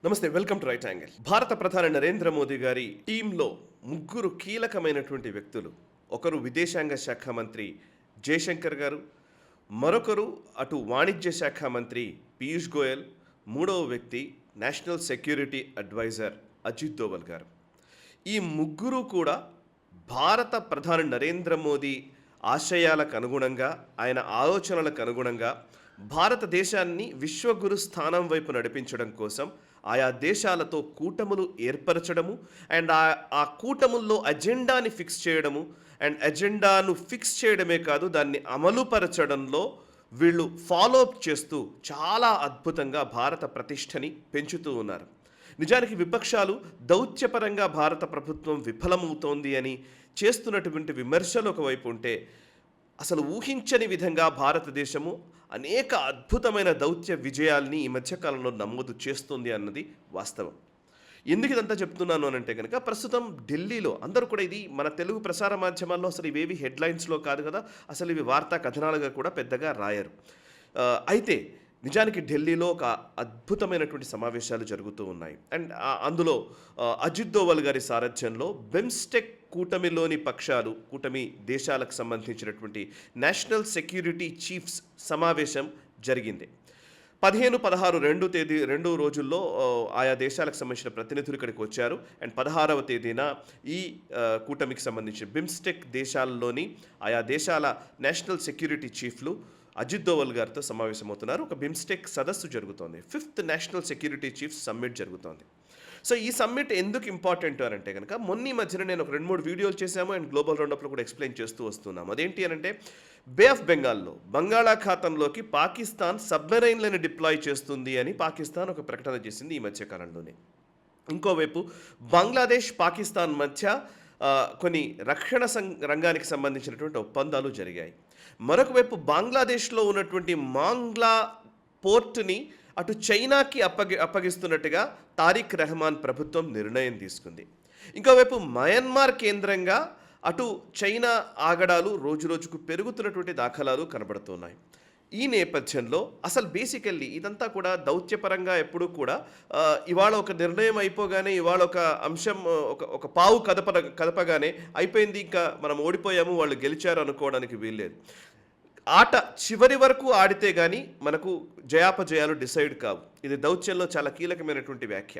నమస్తే, welcome to right angle. భారత ప్రధాని నరేంద్ర మోదీ గారి టీంలో ముగ్గురు కీలకమైనటువంటి వ్యక్తులు. ఒకరు విదేశాంగ శాఖ మంత్రి జయశంకర్ గారు, మరొకరు అటు వాణిజ్య శాఖ మంత్రి పీయూష్ గోయల్, మూడవ వ్యక్తి national security adviser Ajit Doval గారు. ఈ ముగ్గురు కూడా భారత ప్రధాని నరేంద్ర మోదీ ఆశయాలకు అనుగుణంగా, ఆయన ఆలోచనలకు అనుగుణంగా భారతదేశాన్ని విశ్వగురు స్థానం వైపు నడిపించడం కోసం ఆయా దేశాలతో కూటములు ఏర్పరచడము అండ్ ఆ కూటముల్లో అజెండాని ఫిక్స్ చేయడము అండ్ అజెండాను ఫిక్స్ చేయడమే కాదు, దాన్ని అమలుపరచడంలో వీళ్ళు ఫాలో అప్ చేస్తూ చాలా అద్భుతంగా భారత ప్రతిష్టని పెంచుతూ ఉన్నారు. నిజానికి విపక్షాలు దౌత్యపరంగా భారత ప్రభుత్వం విఫలమవుతోంది అని చేస్తున్నటువంటి విమర్శలు ఒకవైపు ఉంటే, అసలు ఊహించని విధంగా భారతదేశము అనేక అద్భుతమైన దౌత్య విజయాల్ని ఈ మధ్యకాలంలో నమోదు చేస్తుంది అన్నది వాస్తవం. ఎందుకు ఇదంతా చెప్తున్నాను అని అంటే కనుక, ప్రస్తుతం ఢిల్లీలో అందరూ కూడా, ఇది మన తెలుగు ప్రసార మాధ్యమాల్లో అసలు ఇవేవి హెడ్లైన్స్లో కాదు కదా, అసలు ఇవి వార్తా కథనాలుగా కూడా పెద్దగా రాయరు. అయితే నిజానికి ఢిల్లీలో ఒక అద్భుతమైనటువంటి సమావేశాలు జరుగుతూ ఉన్నాయి. అండ్ అందులో అజిత్ దోవల్ గారి సారథ్యంలో బిమ్స్టెక్ కూటమిలోని పక్షాలు, కూటమి దేశాలకు సంబంధించినటువంటి నేషనల్ సెక్యూరిటీ చీఫ్స్ సమావేశం జరిగింది. 15, 16 రెండు రోజుల్లో ఆయా దేశాలకు సంబంధించిన ప్రతినిధులు ఇక్కడికి వచ్చారు. అండ్ 16వ తేదీన ఈ కూటమికి సంబంధించిన బిమ్స్టెక్ దేశాల్లోని ఆయా దేశాల నేషనల్ సెక్యూరిటీ చీఫ్లు అజిత్ దోవల్ గారితో సమావేశమవుతున్నారు. ఒక బిమ్స్టెక్ సదస్సు జరుగుతోంది. 5th national security chiefs summit జరుగుతోంది. సో ఈ సమ్మిట్ ఎందుకు ఇంపార్టెంట్ అని అంటే కనుక, మొన్న మధ్యన నేను ఒక 2-3 వీడియోలు చేశాము అండ్ గ్లోబల్ రౌండప్లో కూడా ఎక్స్ప్లెయిన్ చేస్తూ వస్తున్నాము. అదేంటి అని అంటే, బే ఆఫ్ బెంగాల్లో బంగాళాఖాతంలోకి పాకిస్తాన్ సబ్మెరైన్లను డిప్లాయ్ చేస్తుంది అని పాకిస్తాన్ ఒక ప్రకటన చేసింది ఈ మధ్యకాలంలోనే. ఇంకోవైపు బంగ్లాదేశ్, పాకిస్తాన్ మధ్య కొన్ని రక్షణ రంగానికి సంబంధించినటువంటి ఒప్పందాలు జరిగాయి. మరొక వైపు బంగ్లాదేశ్లో ఉన్నటువంటి మాంగ్లా పోర్టుని అటు చైనాకి అప్పగిస్తున్నట్టుగా తారిక్ రెహమాన్ ప్రభుత్వం నిర్ణయం తీసుకుంది. ఇంకోవైపు మయన్మార్ కేంద్రంగా అటు చైనా ఆగడాలు రోజురోజుకు పెరుగుతున్నటువంటి దాఖలాలు కనబడుతున్నాయి. ఈ నేపథ్యంలో అసలు బేసికల్లీ ఇదంతా కూడా దౌత్యపరంగా ఎప్పుడూ కూడా ఇవాళ ఒక నిర్ణయం అయిపోగానే, ఇవాళ ఒక అంశం ఒక పావు కదపగానే అయిపోయింది, ఇంకా మనం ఓడిపోయాము, వాళ్ళు గెలిచారు అనుకోవడానికి వీల్లేదు. ఆట చివరి వరకు ఆడితే కానీ మనకు జయాపజయాలు డిసైడ్ కావు. ఇది దౌత్యంలో చాలా కీలకమైనటువంటి వ్యాఖ్య.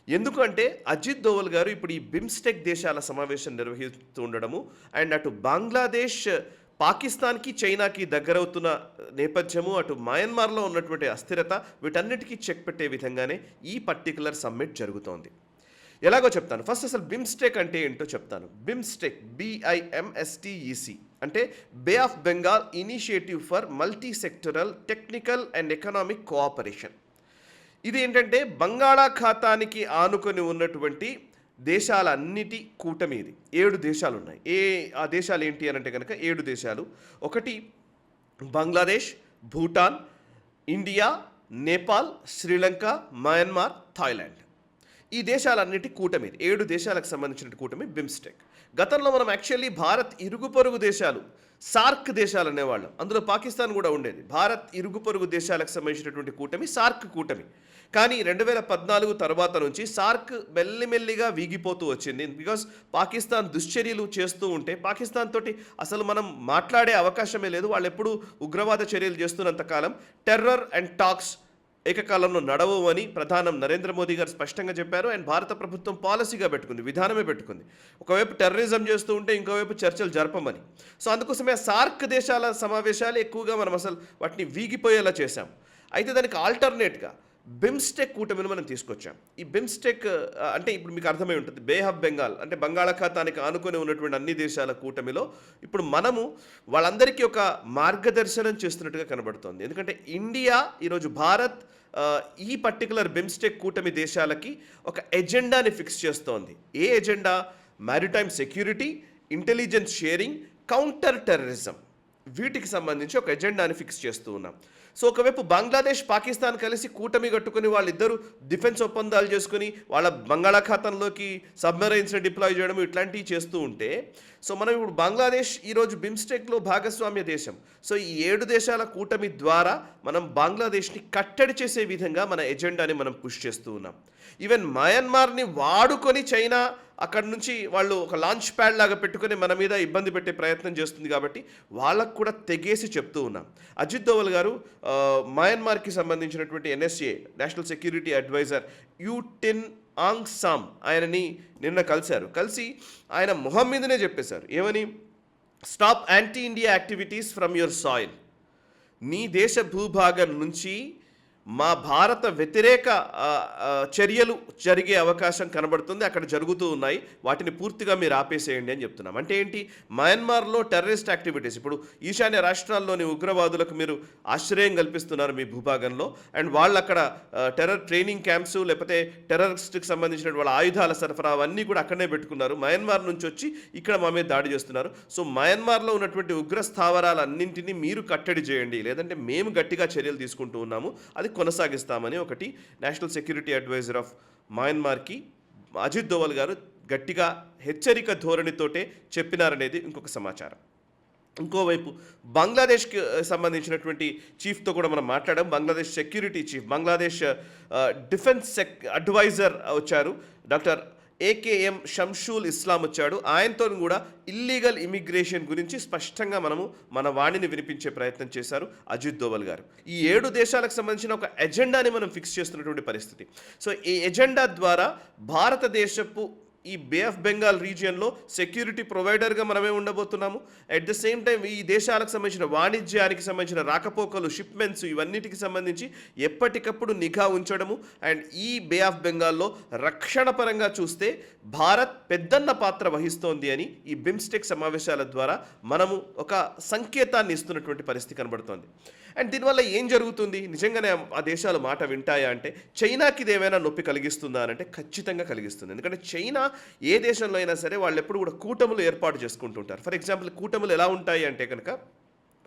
ఎందుకంటే అజిత్ దోవల్ గారు ఇప్పుడు ఈ బిమ్స్టెక్ దేశాల సమావేశం నిర్వహిస్తూ ఉండడము అండ్ అటు బంగ్లాదేశ్ పాకిస్తాన్కి, చైనాకి దగ్గరవుతున్న నేపథ్యము, అటు మయన్మార్లో ఉన్నటువంటి అస్థిరత, వీటన్నిటికీ చెక్ పెట్టే విధంగానే ఈ పర్టికులర్ సమ్మిట్ జరుగుతోంది. ఎలాగో చెప్తాను. ఫస్ట్ అసలు బిమ్స్టెక్ అంటే ఏంటో చెప్తాను. బిమ్స్టెక్, BIMSTEC అంటే బే of Bengal initiative for multi sectoral technical and economic cooperation. ఇది ఏంటంటే బంగాళాఖాతానికి ఆనుకొని ఉన్నటువంటి దేశాలన్నిటి కూటమి. ఇది 7 దేశాలు ఉన్నాయి. ఆ దేశాలు ఏంటి అని అంటే కనుక 7 దేశాలు. ఒకటి Bangladesh, Bhutan, India, Nepal, Sri Lanka, Myanmar, Thailand. ఈ దేశాలన్నిటి కూటమి, 7 దేశాలకు సంబంధించిన కూటమి బిమ్స్టెక్. గతంలో మనం యాక్చువల్లీ భారత్ ఇరుగు పొరుగు దేశాలు, సార్క్ దేశాలు అనేవాళ్ళం. అందులో పాకిస్తాన్ కూడా ఉండేది. భారత్ ఇరుగు పొరుగు దేశాలకు సంబంధించినటువంటి కూటమి సార్క్ కూటమి. కానీ 2014 తర్వాత నుంచి సార్క్ మెల్లిమెల్లిగా వీగిపోతూ వచ్చింది. బికాస్ పాకిస్తాన్ దుశ్చర్యలు చేస్తూ ఉంటే పాకిస్తాన్ తోటి అసలు మనం మాట్లాడే అవకాశమే లేదు. వాళ్ళు ఎప్పుడు ఉగ్రవాద చర్యలు చేస్తున్నంత కాలం టెర్రర్ అండ్ టాక్స్ ఏకకాలంలో నడవు అని ప్రధాని నరేంద్ర మోదీ గారు స్పష్టంగా చెప్పారు. అండ్ భారత ప్రభుత్వం పాలసీగా పెట్టుకుంది, విధానమే పెట్టుకుంది. ఒకవైపు టెర్రరిజం చేస్తూ ఉంటే ఇంకోవైపు చర్చలు జరపమని. సో అందుకోసమే సార్క్ దేశాల సమావేశాలు ఎక్కువగా మనం అసలు వాటిని వీగిపోయేలా చేశాం. అయితే దానికి ఆల్టర్నేట్గా బిమ్స్టెక్ కూటమిని మనం తీసుకొచ్చాం. ఈ బిమ్స్టెక్ అంటే ఇప్పుడు మీకు అర్థమై ఉంటుంది, బే ఆఫ్ బెంగాల్ అంటే బంగాళాఖాతానికి ఆనుకొని ఉన్నటువంటి అన్ని దేశాల కూటమిలో ఇప్పుడు మనము వాళ్ళందరికీ ఒక మార్గదర్శనం చేస్తున్నట్టుగా కనబడుతోంది. ఎందుకంటే ఇండియా ఈరోజు భారత్ ఈ పర్టికులర్ బిమ్స్టెక్ కూటమి దేశాలకి ఒక ఎజెండాని ఫిక్స్ చేస్తోంది. ఏ agenda? Maritime security, intelligence sharing, counter terrorism, వీటికి సంబంధించి ఒక ఎజెండాని ఫిక్స్ చేస్తూ ఉన్నాం. సో ఒకవైపు బంగ్లాదేశ్, పాకిస్తాన్ కలిసి కూటమి కట్టుకుని వాళ్ళిద్దరూ డిఫెన్స్ ఒప్పందాలు చేసుకుని వాళ్ళ బంగాళాఖాతంలోకి సబ్మెరైన్స్ని డిప్లాయ్ చేయడం ఇట్లాంటివి చేస్తూ ఉంటే, సో మనం ఇప్పుడు బంగ్లాదేశ్ ఈరోజు బిమ్స్టెక్లో భాగస్వామ్య దేశం. సో ఈ 7 దేశాల కూటమి ద్వారా మనం బంగ్లాదేశ్ని కట్టడి చేసే విధంగా మన ఎజెండాని మనం పుష్ చేస్తూ ఉన్నాం. ఈవెన్ మయన్మార్ని వాడుకొని చైనా అక్కడి నుంచి వాళ్ళు ఒక లాంచ్ ప్యాడ్ లాగా పెట్టుకొని మన మీద ఇబ్బంది పెట్టే ప్రయత్నం చేస్తుంది కాబట్టి వాళ్ళకు కూడా తెగేసి చెప్తూ ఉన్నాం. అజిత్ దోవల్ గారు మయన్మార్కి సంబంధించినటువంటి NSA national security adviser U Tin Aung Sam ఆయనని నిన్న కలిసి ఆయన మొహం మీదనే చెప్పేశారు. ఏమని? Stop anti India activities from your soil. నీ దేశ భూభాగం నుంచి మా భారత వ్యతిరేక చర్యలు జరిగే అవకాశం కనబడుతుంది, అక్కడ జరుగుతూ ఉన్నాయి, వాటిని పూర్తిగా మీరు ఆపేసేయండి అని చెప్తున్నాం. అంటే ఏంటి? మయన్మార్లో టెర్రరిస్ట్ యాక్టివిటీస్, ఇప్పుడు ఈశాన్య రాష్ట్రాల్లోని ఉగ్రవాదులకు మీరు ఆశ్రయం కల్పిస్తున్నారు మీ భూభాగంలో, అండ్ వాళ్ళు అక్కడ టెర్రర్ ట్రైనింగ్ క్యాంప్స్ లేకపోతే టెర్రరిస్ట్కి సంబంధించిన వాళ్ళ ఆయుధాల సరఫరా అవన్నీ కూడా అక్కడనే పెట్టుకున్నారు. మయన్మార్ నుంచి వచ్చి ఇక్కడ మా మీద దాడి చేస్తున్నారు. సో మయన్మార్లో ఉన్నటువంటి ఉగ్ర స్థావరాలన్నింటినీ మీరు కట్టడి చేయండి, లేదంటే మేము గట్టిగా చర్యలు తీసుకుంటూ ఉన్నాము, అది కొనసాగిస్తామని ఒకటి నేషనల్ సెక్యూరిటీ అడ్వైజర్ ఆఫ్ మయన్మార్కి అజిత్ దోవల్ గారు గట్టిగా హెచ్చరిక ధోరణితోటే చెప్పినారనేది ఇంకొక సమాచారం. ఇంకోవైపు బంగ్లాదేశ్కి సంబంధించినటువంటి చీఫ్తో కూడా మనం మాట్లాడాం. Bangladesh security chief, Bangladesh defence adviser వచ్చారు, డాక్టర్ ఏకేఎం షంషూల్ ఇస్లాం వచ్చాడు. ఆయనతో కూడా ఇల్లీగల్ ఇమిగ్రేషన్ గురించి స్పష్టంగా మన వాణిని వినిపించే ప్రయత్నం చేశారు అజిత్ దోవల్ గారు. ఈ 7 దేశాలకు సంబంధించిన ఒక ఎజెండాని మనం ఫిక్స్ చేస్తున్నటువంటి పరిస్థితి. సో ఈ ఎజెండా ద్వారా భారతదేశపు ఈ బే ఆఫ్ బెంగాల్ రీజియన్లో సెక్యూరిటీ ప్రొవైడర్గా మనమే ఉండబోతున్నాము. అట్ ద సేమ్ టైం ఈ దేశాలకు సంబంధించిన వాణిజ్యానికి సంబంధించిన రాకపోకలు, షిప్మెంట్స్, ఇవన్నిటికి సంబంధించి ఎప్పటికప్పుడు నిఘా ఉంచడము. అండ్ ఈ బే ఆఫ్ బెంగాల్లో రక్షణ పరంగా చూస్తే భారత్ పెద్దన్న పాత్ర వహిస్తోంది అని ఈ బిమ్స్టెక్ సమావేశాల ద్వారా మనము ఒక సంకేతాన్ని ఇస్తున్నటువంటి పరిస్థితి కనబడుతోంది. అండ్ దీనివల్ల ఏం జరుగుతుంది? నిజంగానే ఆ దేశాలు మాట వింటాయా అంటే, చైనాకి ఇది ఏమైనా నొప్పి కలిగిస్తుందా అని అంటే ఖచ్చితంగా కలిగిస్తుంది. ఎందుకంటే చైనా ఏ దేశంలో అయినా సరే వాళ్ళు ఎప్పుడు కూడా కూటములు ఏర్పాటు చేసుకుంటుంటారు. ఫర్ ఎగ్జాంపుల్ కూటములు ఎలా ఉంటాయి అంటే కనుక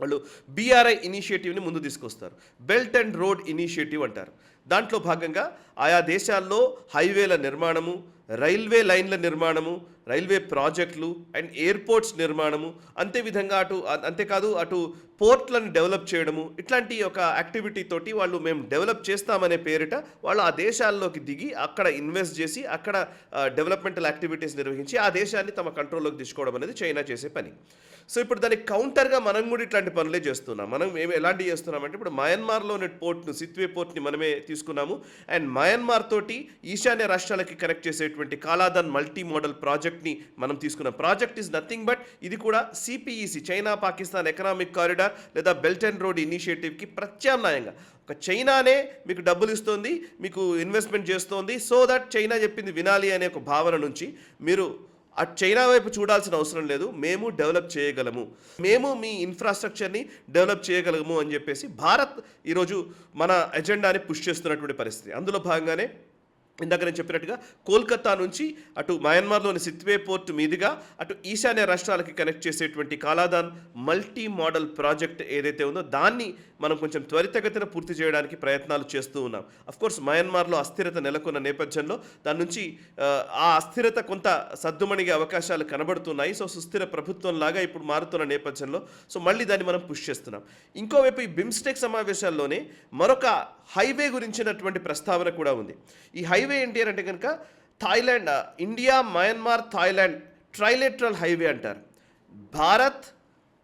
వాళ్ళు BRI ఇనిషియేటివ్ని ముందు తీసుకొస్తారు, బెల్ట్ అండ్ రోడ్ ఇనిషియేటివ్ అంటారు. దాంట్లో భాగంగా ఆయా దేశాల్లో హైవేల నిర్మాణము, రైల్వే లైన్ల నిర్మాణము, రైల్వే ప్రాజెక్టులు అండ్ ఎయిర్పోర్ట్స్ నిర్మాణము, అంతేకాదు అటు పోర్ట్లను డెవలప్ చేయడము, ఇట్లాంటి ఒక యాక్టివిటీ తోటి వాళ్ళు మేము డెవలప్ చేస్తామనే పేరిట వాళ్ళు ఆ దేశాల్లోకి దిగి అక్కడ ఇన్వెస్ట్ చేసి అక్కడ డెవలప్మెంటల్ యాక్టివిటీస్ నిర్వహించి ఆ దేశాన్ని తమ కంట్రోల్లోకి తీసుకోవడం అనేది చైనా చేసే పని. సో ఇప్పుడు దానికి కౌంటర్గా మనం కూడా ఇట్లాంటి పనులే చేస్తున్నాం. మనం ఎలాంటివి చేస్తున్నామంటే, ఇప్పుడు మయన్మార్లోని పోర్ట్ను, సిత్వే పోర్ట్ని మనమే తీసుకున్నాము. అండ్ మయన్మార్ తోటి ఈశాన్య రాష్ట్రాలకి కనెక్ట్ చేసేటువంటి కాలాదన్ మల్టీ మోడల్ ప్రాజెక్ట్ని మనం తీసుకున్నాం. ప్రాజెక్ట్ ఈజ్ నథింగ్ బట్ ఇది కూడా CPEC, China Pakistan economic corridor లేదా బెల్ట్ అండ్ రోడ్ ఇనిషియేటివ్కి ప్రత్యామ్నాయంగా ఒక చైనానే మీకు డబ్బులు ఇస్తోంది, మీకు ఇన్వెస్ట్మెంట్ చేస్తోంది, సో దట్ చైనా చెప్పింది వినాలి అనే ఒక భావన నుంచి మీరు చైనా వైపు చూడాల్సిన అవసరం లేదు, మేము డెవలప్ చేయగలము, మేము మీ ఇన్ఫ్రాస్ట్రక్చర్ని డెవలప్ చేయగలము అని చెప్పేసి భారత్ ఈరోజు మన ఎజెండాని పుష్ చేస్తున్నటువంటి పరిస్థితి. అందులో భాగంగానే ఇందాక నేను చెప్పినట్టుగా కోల్కతా నుంచి అటు మయన్మార్లోని సిత్వే పోర్ట్ మీదుగా అటు ఈశాన్య రాష్ట్రాలకి కనెక్ట్ చేసేటువంటి కాలాదాన్ మల్టీ మోడల్ ప్రాజెక్ట్ ఏదైతే ఉందో దాన్ని మనం కొంచెం త్వరితగతిన పూర్తి చేయడానికి ప్రయత్నాలు చేస్తూ ఉన్నాం. అఫ్కోర్స్ మయన్మార్లో అస్థిరత నెలకొన్న నేపథ్యంలో దాని నుంచి ఆ అస్థిరత కొంత సద్దుమణిగే అవకాశాలు కనబడుతున్నాయి. సో సుస్థిర ప్రభుత్వంలాగా ఇప్పుడు మారుతున్న నేపథ్యంలో సో మళ్ళీ దాన్ని మనం పుష్ చేస్తున్నాం. ఇంకోవైపు ఈ బిమ్స్టెక్ సమావేశాల్లోనే మరొక హైవే గురించినటువంటి ప్రస్తావన కూడా ఉంది. ఈ హైవే ఏంటి అని అంటే కనుక Thailand, India, Myanmar, Thailand trilateral highway అంటారు. భారత్,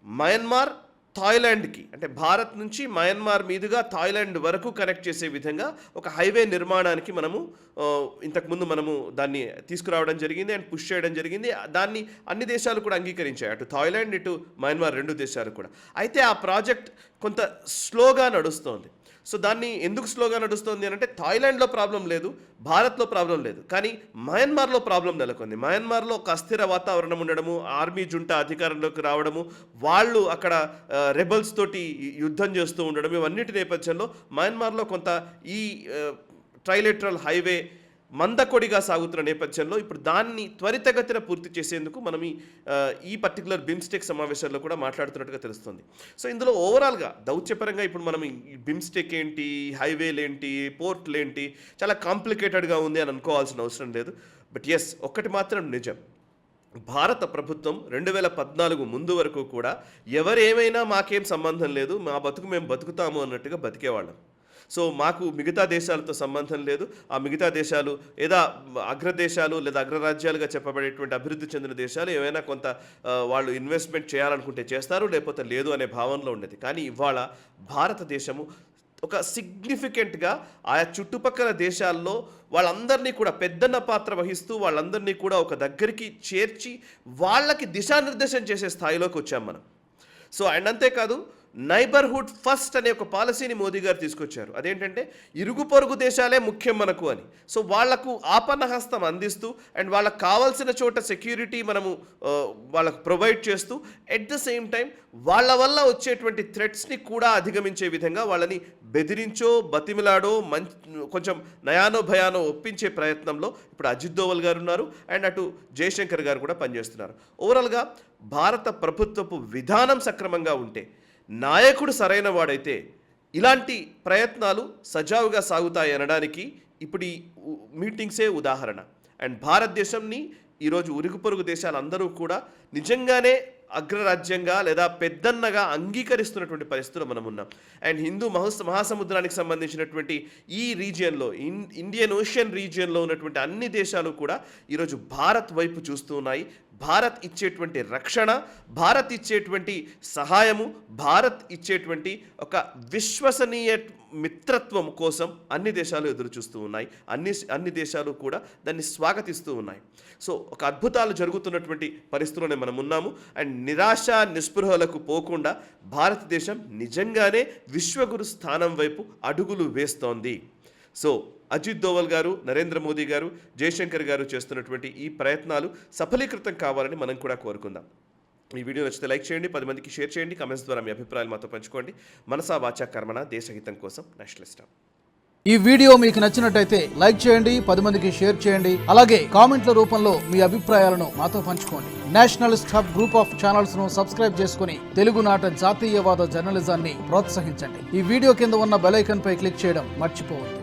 మయన్మార్, థాయిలాండ్కి, అంటే భారత్ నుంచి మయన్మార్ మీదుగా థాయిలాండ్ వరకు కనెక్ట్ చేసే విధంగా ఒక హైవే నిర్మాణానికి ఇంతకుముందు మనము దాన్ని తీసుకురావడం జరిగింది అండ్ పుష్ చేయడం జరిగింది. దాన్ని అన్ని దేశాలు కూడా అంగీకరించాయి, అటు థాయిలాండ్ ఇటు మయన్మార్ 2 దేశాలు కూడా. అయితే ఆ ప్రాజెక్ట్ కొంత స్లోగా నడుస్తోంది. సో దాన్ని ఎందుకు స్లోగా నడుస్తుంది అని అంటే థాయిలాండ్లో ప్రాబ్లం లేదు, భారత్లో ప్రాబ్లం లేదు, కానీ మయన్మార్లో ప్రాబ్లం నెలకొంది. మయన్మార్లో ఒక అస్థిర వాతావరణం ఉండడము, ఆర్మీ జుంటా అధికారంలోకి రావడము, వాళ్ళు అక్కడ రెబల్స్ తోటి యుద్ధం చేస్తూ ఉండడం, ఇవన్నిటి నేపథ్యంలో మయన్మార్లో కొంత ఈ ట్రైలేటరల్ హైవే మందకొడిగా సాగుతున్న నేపథ్యంలో ఇప్పుడు దాన్ని త్వరితగతిన పూర్తి చేసేందుకు మనం ఈ పర్టికులర్ బిమ్స్టెక్ సమావేశాల్లో కూడా మాట్లాడుతున్నట్టుగా తెలుస్తుంది. సో ఇందులో ఓవరాల్గా దౌత్యపరంగా ఇప్పుడు మనం ఈ బిమ్స్టెక్ ఏంటి, హైవేలు ఏంటి, పోర్ట్లు ఏంటి, చాలా కాంప్లికేటెడ్గా ఉంది అని అనుకోవాల్సిన అవసరం లేదు. బట్ ఎస్, ఒక్కటి మాత్రం నిజం, భారత ప్రభుత్వం 2014 ముందు వరకు కూడా ఎవరేమైనా మాకేం సంబంధం లేదు, మా బతుకు మేము బతుకుతాము అన్నట్టుగా బతికేవాళ్ళం. సో మాకు మిగతా దేశాలతో సంబంధం లేదు, ఆ మిగతా దేశాలు లేదా అగ్రదేశాలు లేదా అగ్రరాజ్యాలుగా చెప్పబడేటువంటి అభివృద్ధి చెందిన దేశాలు ఏమైనా కొంత వాళ్ళు ఇన్వెస్ట్మెంట్ చేయాలనుకుంటే చేస్తారు, లేకపోతే లేదు అనే భావనలో ఉండేది. కానీ ఇవాళ భారతదేశము ఒక సిగ్నిఫికెంట్గా ఆయా చుట్టుపక్కల దేశాల్లో వాళ్ళందరినీ కూడా పెద్దన్న పాత్ర వహిస్తూ వాళ్ళందరినీ కూడా ఒక దగ్గరికి చేర్చి వాళ్ళకి దిశానిర్దేశం చేసే స్థాయిలోకి వచ్చాం మనం. సో అండ్ అంతేకాదు నైబర్హుడ్ ఫస్ట్ అనే ఒక పాలసీని మోదీ గారు తీసుకొచ్చారు. అదేంటంటే ఇరుగు పొరుగు దేశాలే ముఖ్యం మనకు అని. సో వాళ్లకు ఆపన్నహస్తం అందిస్తూ అండ్ వాళ్ళకు కావాల్సిన చోట సెక్యూరిటీ మనము వాళ్ళకు ప్రొవైడ్ చేస్తూ ఎట్ ద సేమ్ టైం వాళ్ళ వల్ల వచ్చేటువంటి థ్రెట్స్ని కూడా అధిగమించే విధంగా వాళ్ళని బెదిరించో బతిమిలాడో కొంచెం నయానో భయానో ఒప్పించే ప్రయత్నంలో ఇప్పుడు అజిత్ దోవల్ గారు ఉన్నారు అండ్ అటు జయశంకర్ గారు కూడా పనిచేస్తున్నారు. ఓవరాల్గా భారత ప్రభుత్వపు విధానం సక్రమంగా ఉంటే, నాయకుడు సరైన వాడైతే ఇలాంటి ప్రయత్నాలు సజావుగా సాగుతాయి అనడానికి ఇప్పుడు ఈ మీటింగ్సే ఉదాహరణ. అండ్ భారతదేశంని ఈరోజు ఉరుగు పొరుగు దేశాలందరూ కూడా నిజంగానే అగ్రరాజ్యంగా లేదా పెద్దన్నగా అంగీకరిస్తున్నటువంటి పరిస్థితులు మనం ఉన్నాం. అండ్ హిందూ మహాసముద్రానికి సంబంధించినటువంటి ఈ రీజియన్లో ఇండియన్ ఓషన్ రీజియన్లో ఉన్నటువంటి అన్ని దేశాలు కూడా ఈరోజు భారత్ వైపు చూస్తూ ఉన్నాయి. భారత్ ఇచ్చేటువంటి రక్షణ, భారత్ ఇచ్చేటువంటి సహాయము, భారత్ ఇచ్చేటువంటి ఒక విశ్వసనీయ మిత్రత్వం కోసం అన్ని దేశాలు ఎదురు చూస్తూ ఉన్నాయి. అన్ని దేశాలు కూడా దాన్ని స్వాగతిస్తూ ఉన్నాయి. సో ఒక అద్భుతాలు జరుగుతున్నటువంటి పరిస్థితుల్లోనే మనం ఉన్నాము. అండ్ నిరాశ నిస్పృహలకు పోకుండా భారతదేశం నిజంగానే విశ్వగురు స్థానం వైపు అడుగులు వేస్తోంది. సో అజిత్ దోవల్ గారు, నరేంద్ర మోదీ గారు, జయశంకర్ గారు చేస్తున్నటువంటి ఈ ప్రయత్నాలు సఫలీకృతం కావాలని మనం కూడా కోరుకుందాం. ఈ వీడియో నచ్చితే లైక్ చేయండి, 10 మందికి షేర్ చేయండి, కామెంట్స్ ద్వారా మీ అభిప్రాయాలు మాతో పంచుకోండి. మనసా వాచా కర్మణ, దేశహితం కోసం నేషనలిస్ట్. ఈ వీడియో మీకు నచ్చినట్టయితే లైక్ చేయండి, 10 మందికి షేర్ చేయండి, అలాగే కామెంట్ల రూపంలో మీ అభిప్రాయాలను మాతో పంచుకోండి. Nationalist hub group of channels ను సబ్స్క్రైబ్ చేసుకుని తెలుగునాట జాతీయవాద జర్నలిజాన్ని ప్రోత్సహించండి. ఈ వీడియో కింద ఉన్న బెల్ ఐకాన్ పై క్లిక్ చేయడం మర్చిపోవద్దు.